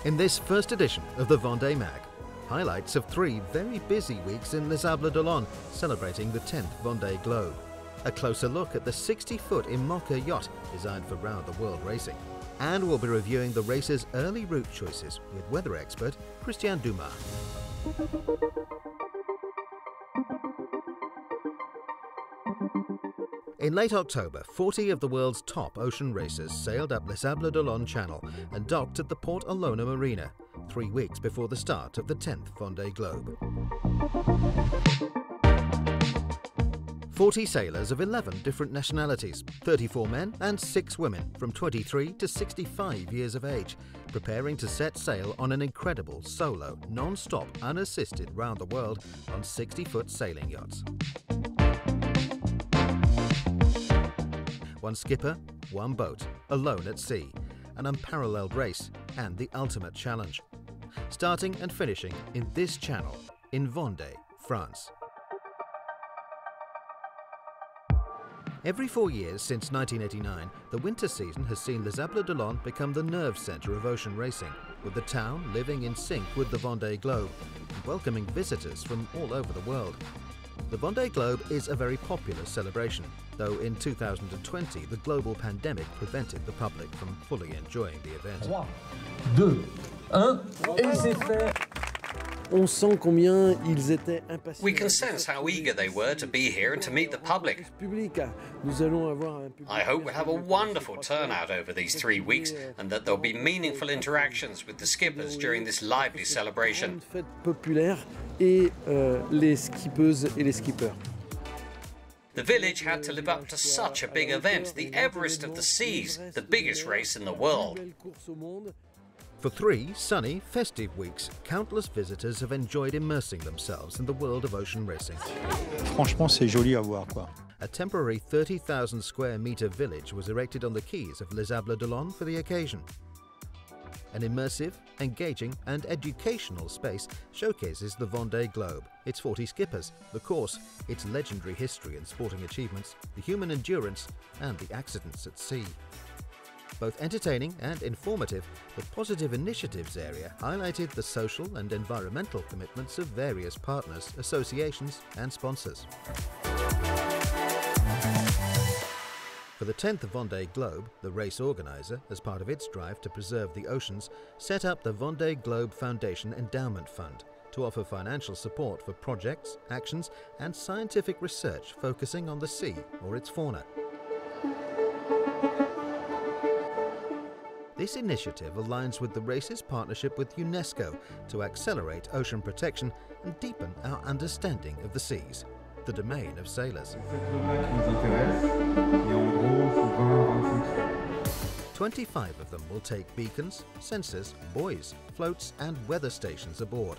In this first edition of the Vendée Mag, highlights of 3 very busy weeks in Les Sables celebrating the 10th Vendée Globe. A closer look at the 60-foot IMOCA yacht designed for round-the-world racing. And we'll be reviewing the race's early route choices with weather expert Christian Dumas. In late October, 40 of the world's top ocean racers sailed up Les Sables Channel and docked at the Port Alona Marina, 3 weeks before the start of the 10th Vendée Globe. 40 sailors of 11 different nationalities, 34 men and 6 women from 23 to 65 years of age, preparing to set sail on an incredible solo, non-stop, unassisted round the world on 60-foot sailing yachts. One skipper, one boat, alone at sea, an unparalleled race and the ultimate challenge. Starting and finishing in this channel, in Vendée, France. Every 4 years since 1989, the winter season has seen Les Sables become the nerve centre of ocean racing, with the town living in sync with the Vendée Globe and welcoming visitors from all over the world. The Vendée Globe is a very popular celebration, though in 2020 the global pandemic prevented the public from fully enjoying the event. 3, 2, 1, et c'est fait! We can sense how eager they were to be here and to meet the public. I hope we'll have a wonderful turnout over these 3 weeks and that there'll be meaningful interactions with the skippers during this lively celebration. The village had to live up to such a big event, the Everest of the Seas, the biggest race in the world. For 3 sunny, festive weeks, countless visitors have enjoyed immersing themselves in the world of ocean racing. Franchement, c'est joli à voir, quoi. A temporary 30,000 square metre village was erected on the quays of Les Sables for the occasion. An immersive, engaging and educational space showcases the Vendée Globe, its 40 skippers, the course, its legendary history and sporting achievements, the human endurance and the accidents at sea. Both entertaining and informative, the Positive Initiatives area highlighted the social and environmental commitments of various partners, associations and sponsors. For the 10th Vendée Globe, the race organiser, as part of its drive to preserve the oceans, set up the Vendée Globe Foundation Endowment Fund to offer financial support for projects, actions and scientific research focusing on the sea or its fauna. This initiative aligns with the race's partnership with UNESCO to accelerate ocean protection and deepen our understanding of the seas, the domain of sailors. 25 of them will take beacons, sensors, buoys, floats and weather stations aboard.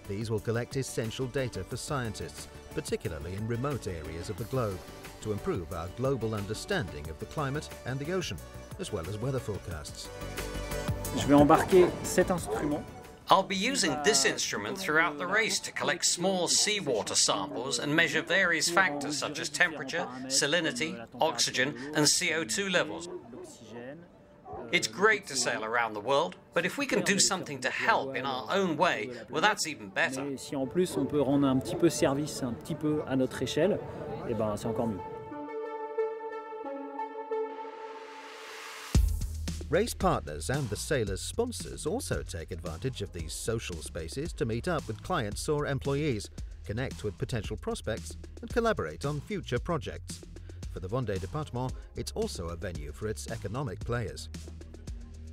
These will collect essential data for scientists, particularly in remote areas of the globe, to improve our global understanding of the climate and the ocean, as well as weather forecasts. I'll be using this instrument throughout the race to collect small seawater samples and measure various factors such as temperature, salinity, oxygen and CO2 levels. It's great to sail around the world, but if we can do something to help in our own way, well, that's even better. Si en plus on peut rendre un petit peu service, un petit peu à notre échelle, eh ben c'est encore mieux. Race partners and the sailors' sponsors also take advantage of these social spaces to meet up with clients or employees, connect with potential prospects and collaborate on future projects. For the Vendée Département, it's also a venue for its economic players.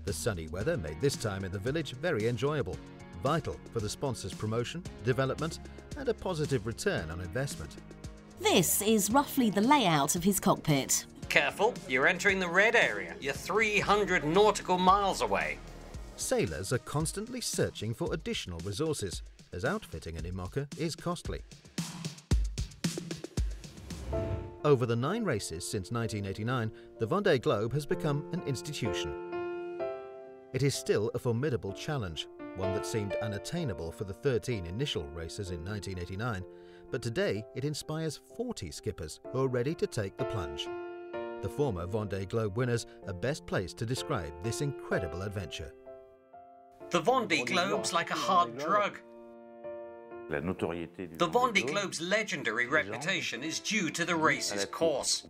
The sunny weather made this time in the village very enjoyable, vital for the sponsors' promotion, development and a positive return on investment. This is roughly the layout of his cockpit. Careful, you're entering the red area. You're 300 nautical miles away. Sailors are constantly searching for additional resources, as outfitting an IMOCA is costly. Over the 9 races since 1989, the Vendée Globe has become an institution. It is still a formidable challenge, one that seemed unattainable for the 13 initial races in 1989, but today it inspires 40 skippers who are ready to take the plunge. The former Vendée Globe winners are best placed to describe this incredible adventure. The Vendée Globe's like a hard drug. The Vendée Globe's legendary reputation is due to the race's course.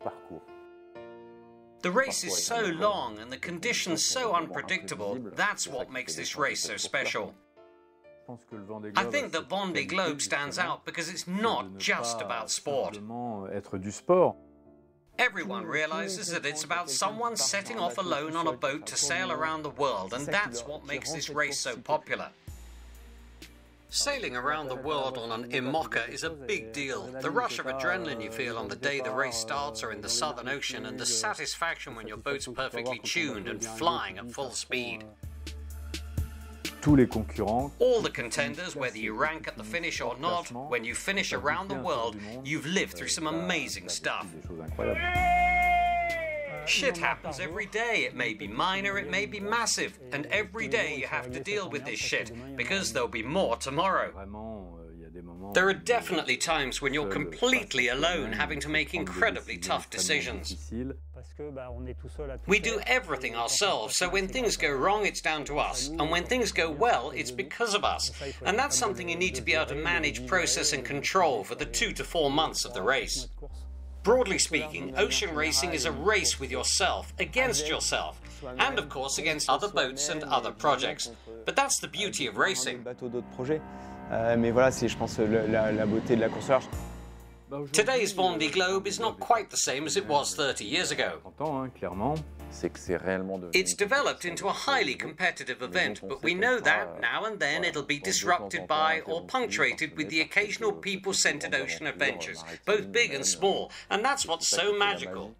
The race is so long and the conditions so unpredictable, that's what makes this race so special. I think that Vendée Globe stands out because it's not just about sport. Everyone realizes that it's about someone setting off alone on a boat to sail around the world, and that's what makes this race so popular. Sailing around the world on an IMOCA is a big deal. The rush of adrenaline you feel on the day the race starts or in the Southern Ocean, and the satisfaction when your boat's perfectly tuned and flying at full speed. All the contenders, whether you rank at the finish or not, when you finish around the world, you've lived through some amazing stuff. Shit happens every day. It may be minor, it may be massive, and every day you have to deal with this shit, because there'll be more tomorrow. There are definitely times when you're completely alone, having to make incredibly tough decisions. We do everything ourselves, so when things go wrong, it's down to us, and when things go well, it's because of us. And that's something you need to be able to manage, process and control for the 2 to 4 months of the race. Broadly speaking, ocean racing is a race with yourself, against yourself, and of course against other boats and other projects. But that's the beauty of racing. Today's Vendée Globe is not quite the same as it was 30 years ago. It's developed into a highly competitive event, but we know that now and then it'll be disrupted by or punctuated with the occasional people-centered ocean adventures, both big and small, and that's what's so magical.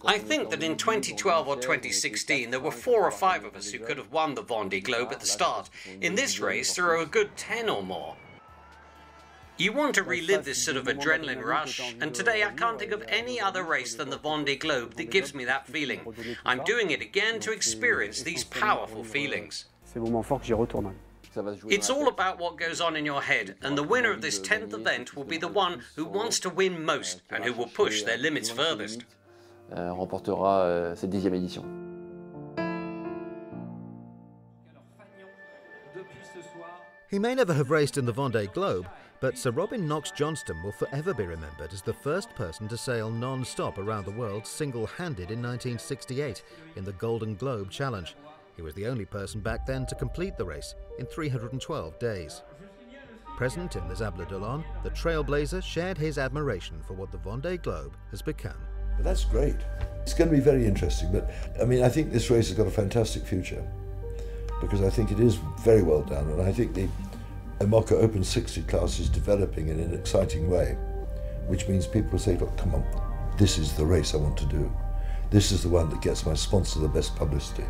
I think that in 2012 or 2016 there were 4 or 5 of us who could have won the Vendée Globe at the start. In this race there are a good 10 or more. You want to relive this sort of adrenaline rush, and today I can't think of any other race than the Vendée Globe that gives me that feeling. I'm doing it again to experience these powerful feelings. It's all about what goes on in your head, and the winner of this 10th event will be the one who wants to win most and who will push their limits furthest. Remportera cette 10e édition. He may never have raced in the Vendée Globe, but Sir Robin Knox-Johnston will forever be remembered as the first person to sail non-stop around the world single-handed in 1968 in the Golden Globe Challenge. He was the only person back then to complete the race in 312 days. Present in Les Sables d'Olonne, the trailblazer shared his admiration for what the Vendée Globe has become. But that's great. It's going to be very interesting, but I mean, I think this race has got a fantastic future because I think it is very well done, and I think the IMOCA Open 60 class is developing in an exciting way, which means people say, look, come on, this is the race I want to do. This is the one that gets my sponsor the best publicity.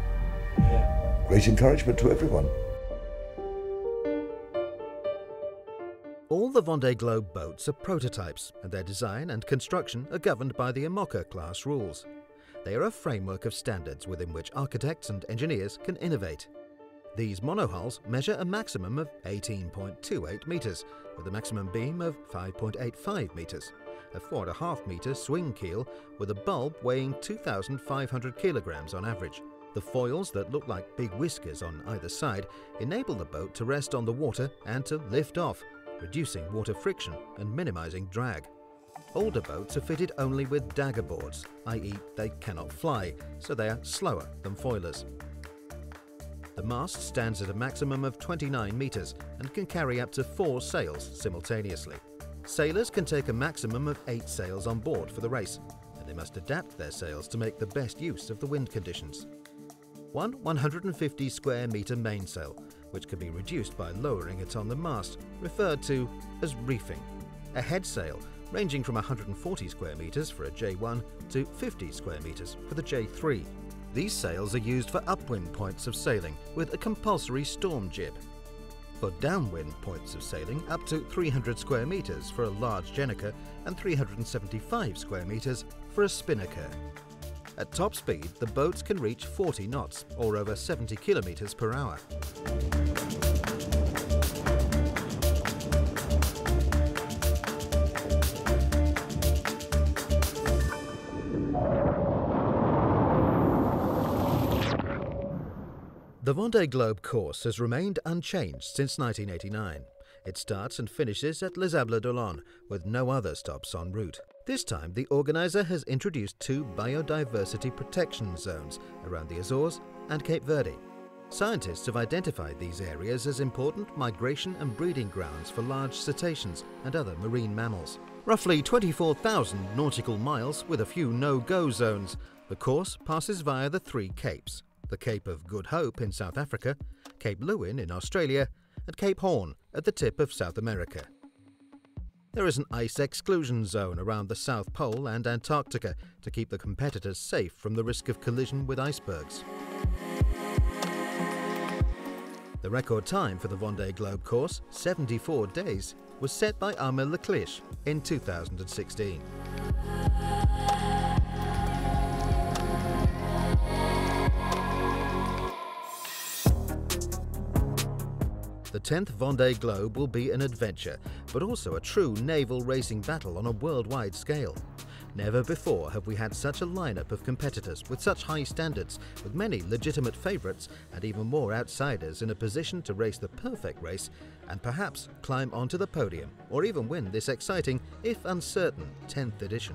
Great encouragement to everyone. All the Vendée Globe boats are prototypes, and their design and construction are governed by the IMOCA class rules. They are a framework of standards within which architects and engineers can innovate. These monohulls measure a maximum of 18.28 metres, with a maximum beam of 5.85 metres, a 4.5 metre swing keel with a bulb weighing 2,500 kilograms on average. The foils that look like big whiskers on either side enable the boat to rest on the water and to lift off, reducing water friction and minimising drag. Older boats are fitted only with dagger boards, i.e. they cannot fly, so they are slower than foilers. The mast stands at a maximum of 29 metres and can carry up to 4 sails simultaneously. Sailors can take a maximum of 8 sails on board for the race, and they must adapt their sails to make the best use of the wind conditions. One 150 square metre mainsail, which can be reduced by lowering it on the mast, referred to as reefing. A headsail ranging from 140 square metres for a J1 to 50 square metres for the J3. These sails are used for upwind points of sailing with a compulsory storm jib. For downwind points of sailing, up to 300 square metres for a large jenniker and 375 square metres for a spinnaker. At top speed, the boats can reach 40 knots or over 70 kilometres per hour. The Vendée Globe course has remained unchanged since 1989. It starts and finishes at Les Sables d'Olonne, with no other stops en route. This time, the organizer has introduced 2 biodiversity protection zones around the Azores and Cape Verde. Scientists have identified these areas as important migration and breeding grounds for large cetaceans and other marine mammals. Roughly 24,000 nautical miles with a few no-go zones, the course passes via the 3 capes: the Cape of Good Hope in South Africa, Cape Lewin in Australia, and Cape Horn at the tip of South America. There is an ice exclusion zone around the South Pole and Antarctica to keep the competitors safe from the risk of collision with icebergs. The record time for the Vendée Globe course, 74 days, was set by Armel Leclerc in 2016. The 10th Vendée Globe will be an adventure, but also a true naval racing battle on a worldwide scale. Never before have we had such a lineup of competitors with such high standards, with many legitimate favourites and even more outsiders in a position to race the perfect race and perhaps climb onto the podium or even win this exciting, if uncertain, 10th edition.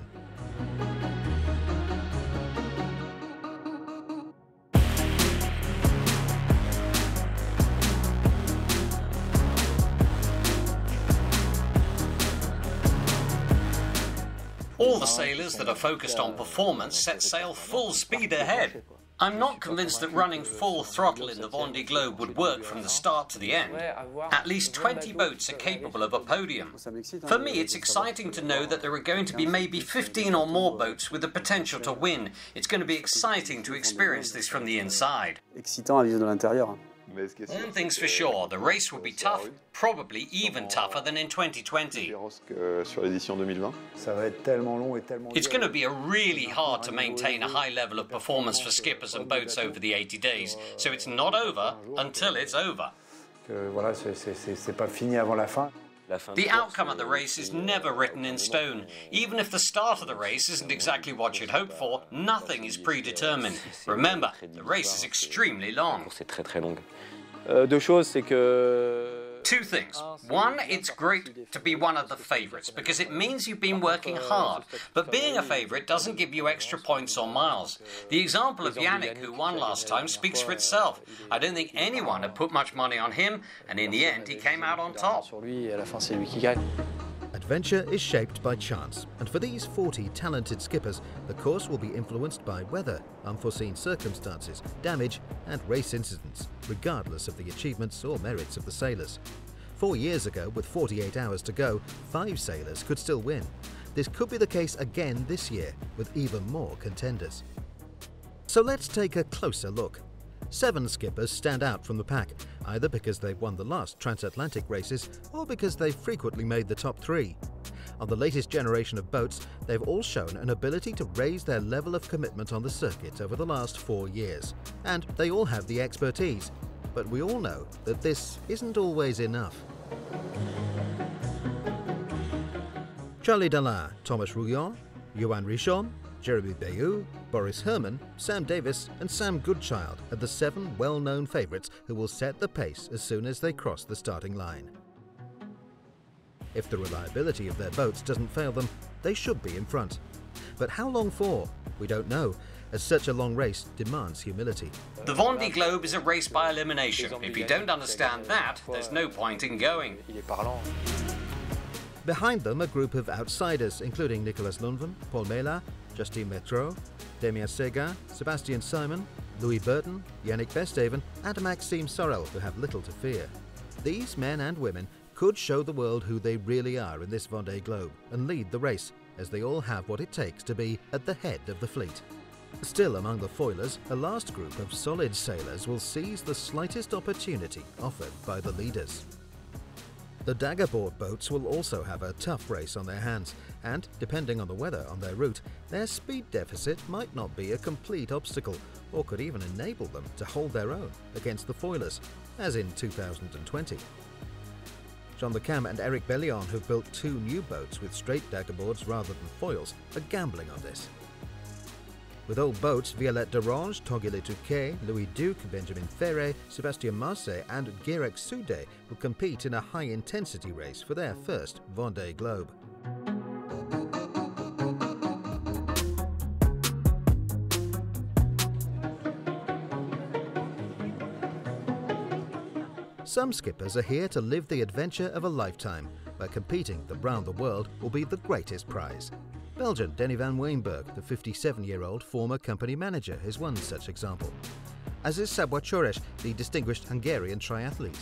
All the sailors that are focused on performance set sail full speed ahead. I'm not convinced that running full throttle in the Vendée Globe would work from the start to the end. At least 20 boats are capable of a podium. For me, it's exciting to know that there are going to be maybe 15 or more boats with the potential to win. It's going to be exciting to experience this from the inside. One thing's for sure, the race will be tough, probably even tougher than in 2020. It's going to be really hard to maintain a high level of performance for skippers and boats over the 80 days, so it's not over until it's over. The outcome of the race is never written in stone. Even if the start of the race isn't exactly what you'd hope for, nothing is predetermined. Remember, the race is extremely long. Two things. One, it's great to be one of the favourites because it means you've been working hard. But being a favourite doesn't give you extra points or miles. The example of Yannick, who won last time, speaks for itself. I don't think anyone had put much money on him, and in the end he came out on top. Adventure is shaped by chance, and for these 40 talented skippers, the course will be influenced by weather, unforeseen circumstances, damage, and race incidents, regardless of the achievements or merits of the sailors. 4 years ago, with 48 hours to go, 5 sailors could still win. This could be the case again this year, with even more contenders. So let's take a closer look. 7 skippers stand out from the pack, either because they've won the last transatlantic races or because they've frequently made the top 3. On the latest generation of boats, they've all shown an ability to raise their level of commitment on the circuit over the last 4 years. And they all have the expertise, but we all know that this isn't always enough. Charlie Dalin, Thomas Rouillon, Johan Richomme, Jeremy Bayou, Boris Herman, Sam Davis and Sam Goodchild are the 7 well-known favourites who will set the pace as soon as they cross the starting line. If the reliability of their boats doesn't fail them, they should be in front. But how long for? We don't know, as such a long race demands humility. The Vendée Globe is a race by elimination. If you don't understand that, there's no point in going. Behind them, a group of outsiders, including Nicolas Lundven, Paul Mela, Justine Metreau, Damien Seguin, Sebastian Simon, Louis Burton, Yannick Besthaven and Maxime Sorel, who have little to fear. These men and women could show the world who they really are in this Vendée Globe and lead the race, as they all have what it takes to be at the head of the fleet. Still among the foilers, a last group of solid sailors will seize the slightest opportunity offered by the leaders. The daggerboard boats will also have a tough race on their hands, and, depending on the weather on their route, their speed deficit might not be a complete obstacle, or could even enable them to hold their own against the foilers, as in 2020. Jean Le Cam and Eric Bellion, who've built 2 new boats with straight daggerboards rather than foils, are gambling on this. With old boats, Violette d'Orange, Tanguy Touquet, Louis Duc, Benjamin Ferret, Sébastien Marseille and Guirec Soudet will compete in a high-intensity race for their first Vendée Globe. Some skippers are here to live the adventure of a lifetime, where competing around the world will be the greatest prize. Belgian Denny van Weenberg, the 57-year-old former company manager, is one such example, as is Sabwa Choresh, the distinguished Hungarian triathlete.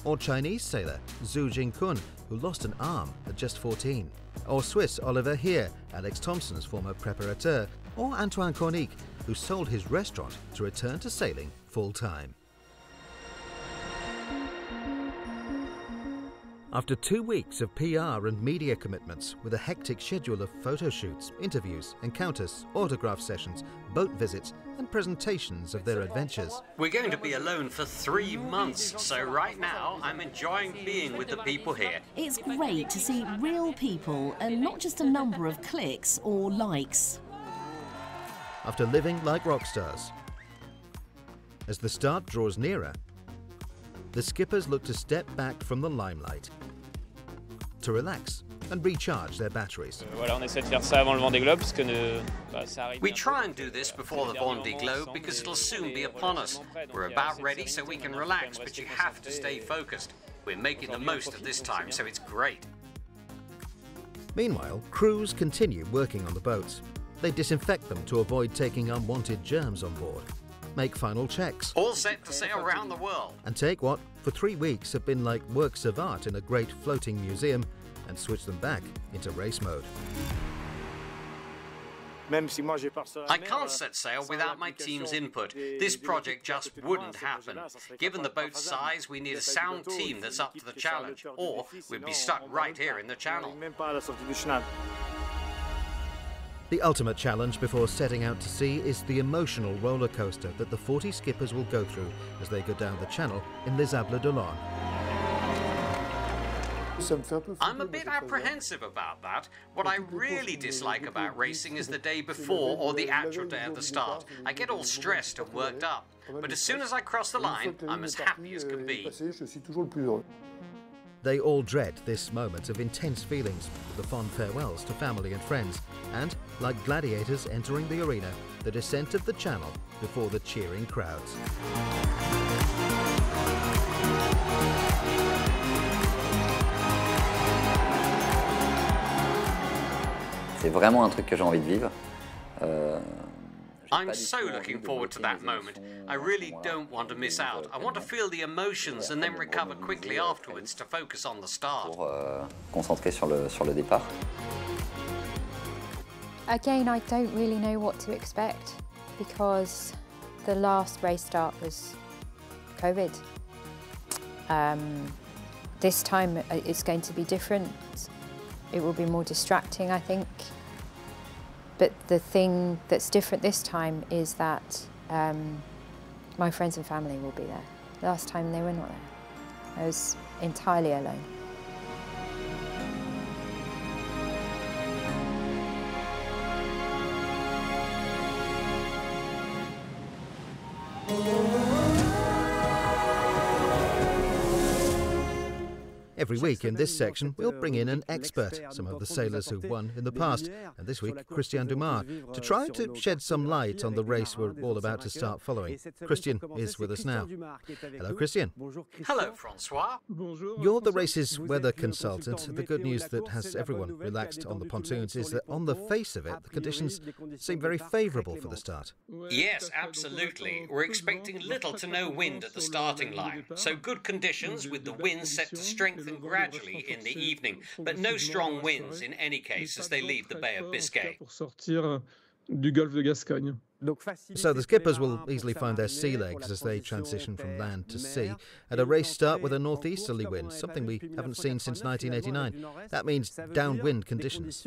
Or Chinese sailor Zhu Jingkun, who lost an arm at just 14. Or Swiss Oliver Heer, Alex Thompson's former préparateur. Or Antoine Cornic, who sold his restaurant to return to sailing full-time. After 2 weeks of PR and media commitments, with a hectic schedule of photo shoots, interviews, encounters, autograph sessions, boat visits and presentations of their adventures. We're going to be alone for 3 months, so right now I'm enjoying being with the people here. It's great to see real people and not just a number of clicks or likes. After living like rock stars. As the start draws nearer, the skippers look to step back from the limelight, to relax and recharge their batteries. We try and do this before the Vendée Globe because it'll soon be upon us. We're about ready so we can relax, but you have to stay focused. We're making the most of this time, so it's great. Meanwhile, crews continue working on the boats. They disinfect them to avoid taking unwanted germs on board, make final checks, All set to sail around the world. and take what, for 3 weeks, have been like works of art in a great floating museum and switch them back into race mode. I can't set sail without my team's input. This project just wouldn't happen. Given the boat's size, we need a sound team that's up to the challenge, or we'd be stuck right here in the channel. The ultimate challenge before setting out to sea is the emotional roller coaster that the 40 skippers will go through as they go down the channel in Les Sables d'Olonne. I'm a bit apprehensive about that. What I really dislike about racing is the day before or the actual day of the start. I get all stressed and worked up. But as soon as I cross the line, I'm as happy as can be. They all dread this moment of intense feelings, with the fond farewells to family and friends, and, like gladiators entering the arena, the descent of the channel before the cheering crowds. C'est vraiment un truc que j'ai envie de vivre. I'm so looking forward to that moment. I really don't want to miss out. I want to feel the emotions and then recover quickly afterwards to focus on the start. Pour concentrer sur le départ. Again, I don't really know what to expect because the last race start was COVID. This time it's going to be different. It will be more distracting, I think. But the thing that's different this time is that my friends and family will be there. Last time they were not there. I was entirely alone. Every week in this section, we'll bring in an expert, some of the sailors who've won in the past, and this week, Christian Dumas, to try to shed some light on the race we're all about to start following. Christian is with us now. Hello, Christian. Hello, Francois. You're the race's weather consultant. The good news that has everyone relaxed on the pontoons is that on the face of it, the conditions seem very favourable for the start. Yes, absolutely. We're expecting little to no wind at the starting line, so good conditions with the wind set to strengthen gradually in the evening, but no strong winds in any case as they leave the Bay of Biscay. So the skippers will easily find their sea legs as they transition from land to sea at a race start with a northeasterly wind, something we haven't seen since 1989. That means downwind conditions.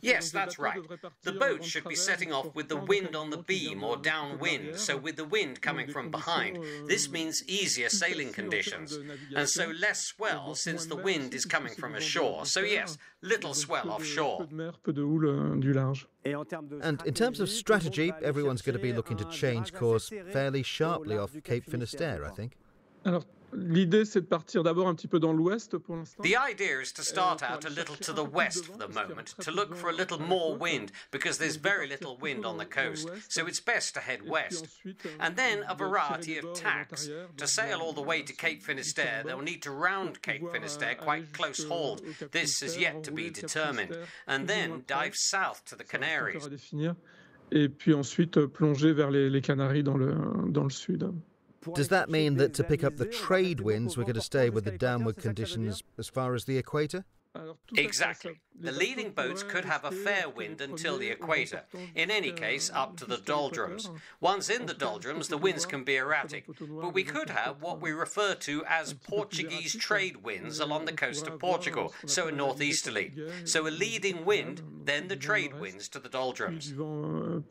Yes, that's right. The boat should be setting off with the wind on the beam or downwind, so with the wind coming from behind. This means easier sailing conditions, and so less swell since the wind is coming from ashore. So yes, little swell offshore. And in terms of strategy, everyone's going to be looking to change course fairly sharply off Cape Finisterre, I think. L'idée, c'est de partir d'abord un petit peu dans l'ouest pour l'instant. The idea is to start out a little to the west for the moment, to look for a little more wind, because there's very little wind on the coast, so it's best to head west. And then a variety of tacks. To sail all the way to Cape Finisterre, they'll need to round Cape Finisterre quite close hauled. This is yet to be determined. And then dive south to the Canaries. Et puis ensuite plonger vers les Canaries dans le sud. Does that mean that to pick up the trade winds, we're going to stay with the downward conditions as far as the equator? Exactly. The leading boats could have a fair wind until the equator, in any case up to the doldrums. Once in the doldrums, the winds can be erratic, but we could have what we refer to as Portuguese trade winds along the coast of Portugal, so a northeasterly. So a leading wind, then the trade winds to the doldrums.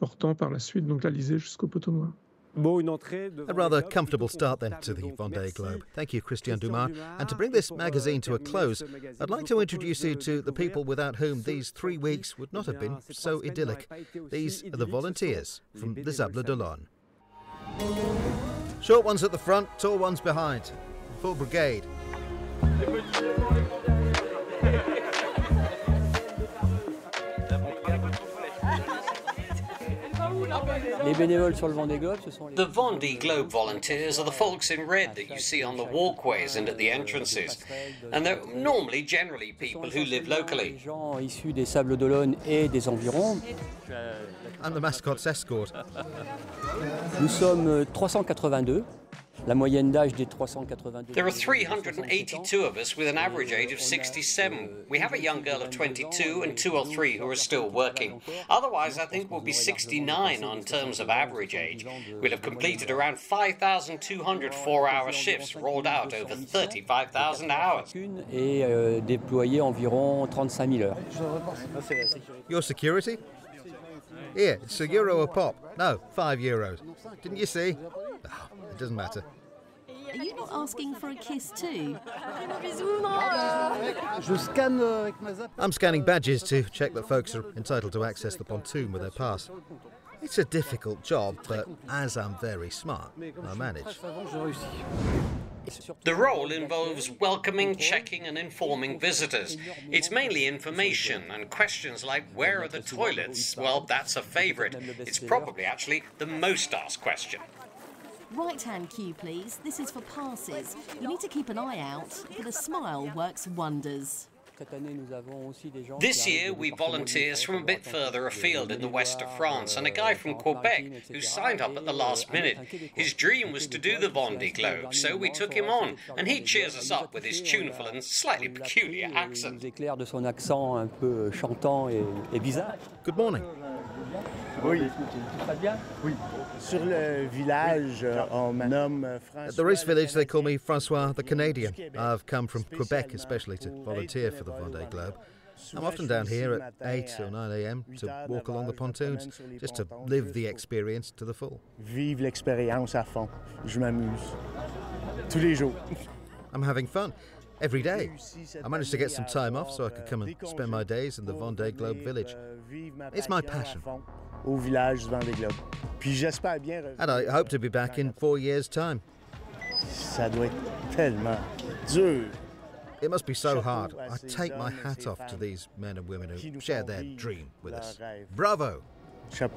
Portant par la suite donc l'Alizé jusqu'au poteau noir. A rather comfortable start then to the Vendée Globe. Thank you, Christian Dumas. And to bring this magazine to a close, I'd like to introduce you to the people without whom these 3 weeks would not have been so idyllic. These are the volunteers from Les Sables d'Olonne. Short ones at the front, tall ones behind. Full brigade. Les bénévoles sur le Vendée Globe, ce sont les... The Vendée Globe volunteers are the folks in red that you see on the walkways and at the entrances. And they're generally people who live locally. Les gens issus des Sables d'Olonne et des environs. And the mascot's escort. Nous sommes 382. La moyenne d'âge des 382. There are 382 of us with an average age of 67. We have a young girl of 22 and 2 or 3 who are still working. Otherwise, I think we'll be 69 on terms of average age. We'll have completed around 5,200 4-hour shifts rolled out over 35,000 hours. Et déployé environ 35 000 heures. Your security? Here, it's €1 a pop. No, €5. Didn't you see? Oh, it doesn't matter. Are you not asking for a kiss too? I'm scanning badges to check that folks are entitled to access the pontoon with their pass. It's a difficult job, but as I'm very smart, I manage. The role involves welcoming, checking and informing visitors. It's mainly information and questions like where are the toilets? Well, that's a favourite. It's probably actually the most asked question. Right-hand queue, please. This is for passes. You need to keep an eye out, but a smile works wonders. This year we volunteers from a bit further afield in the west of France and a guy from Quebec who signed up at the last minute. His dream was to do the Vendée Globe, so we took him on and he cheers us up with his tuneful and slightly peculiar accent. Good morning. At the race village they call me Francois the Canadian. I've come from Quebec especially to volunteer for the Vendée Globe. I'm often down here at 8 or 9 a.m. to walk along the pontoons, just to live the experience to the full. Vive l'expérience à fond. Je m'amuse. Tous les jours. I'm having fun. Every day. I managed to get some time off so I could come and spend my days in the Vendée Globe village. It's my passion. Au village Vendée Globe. Puis j'espère bien. And I hope to be back in 4 years' time. Ça doit être tellement dur. It must be so hard. I take my hat off to these men and women who share their dream with us. Bravo! Chapeau.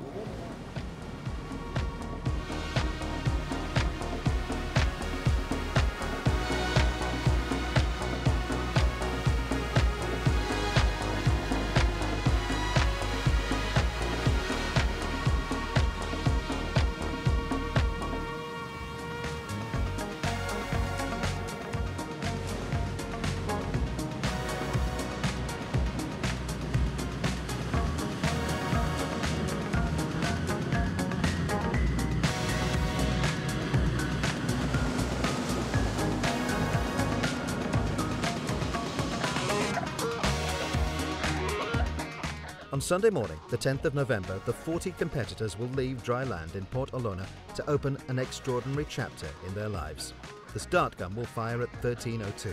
On Sunday morning, the 10th of November, the 40 competitors will leave dry land in Port Olona to open an extraordinary chapter in their lives. The start gun will fire at 13:02,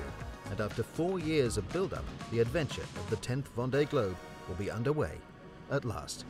and after 4 years of build-up, the adventure of the 10th Vendée Globe will be underway at last.